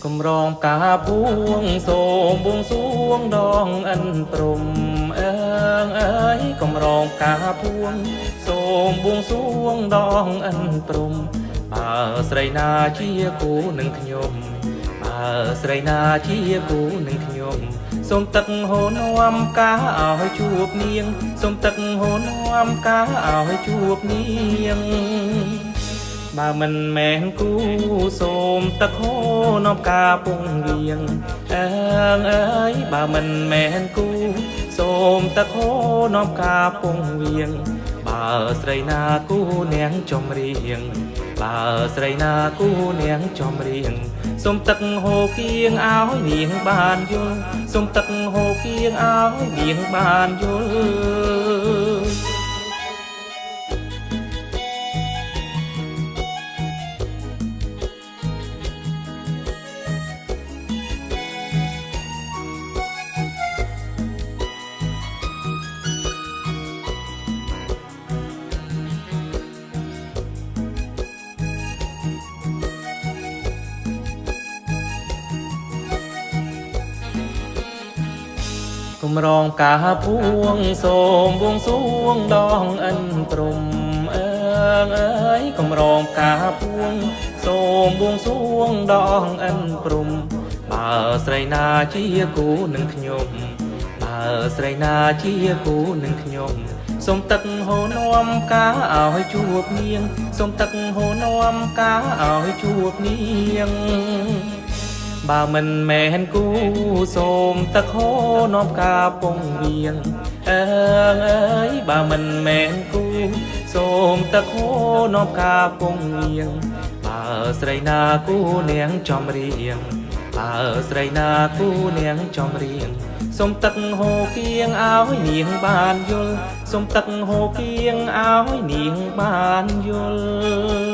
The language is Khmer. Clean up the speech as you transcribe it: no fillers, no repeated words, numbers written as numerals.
គម្រងកាភួងសូមបួងសួងដងអិនព្រំអើងអើយគម្រងកាភួងសូមបួងសួងដងអិនព្រំបើស្រីណាជាគូនឹងខ្ញុំបើស្រីណាជាគូនឹងខ្ញុំសូមទឹកហូរនាំកាឲ្យជួបនាងសូមទឹកហូរនាំកាឲ្យជួបនាងបើមិនមែនគូសូមទឹកហូរនាំកាពងវៀងអើងអើយបើមិនមែនគូសូមទឹកហូរនាំកាពងវៀងបើស្រីណាគូនាងចំរៀងបើស្រីណាគូនាងចំរៀងសូមទឹកហូរគៀងឲ្យនាងបានយល់សូមទឹកហូរគៀងឲ្យនាងបានយល់គម្រងកាភួងសូមបួងសួងដងអិនព្រំអើងអើយគម្រងកាភួងសូមបួងសួងដងអិនព្រំបើស្រីណាជាគូនឹងខ្ញុំបើស្រីណាជាគូនឹងខ្ញុំសូមទឹកហូរនាំកាឲ្យជួបនាងសូមទឹកហូរនាំកាឲ្យជួបនាងបើមិនមែនគូសូមទឹកហូរនាំកាពងវៀងអើងអើយបើមិនមែនគូសូមទឹកហូរនាំកាពងវៀងបើស្រីណាគូនាងចំរៀងបើស្រីណាគូនាងចំរៀងសូមទឹកហូរគៀងឲ្យនាងបានយល់សូមទឹកហូរគៀងឲ្យនាងបានយល់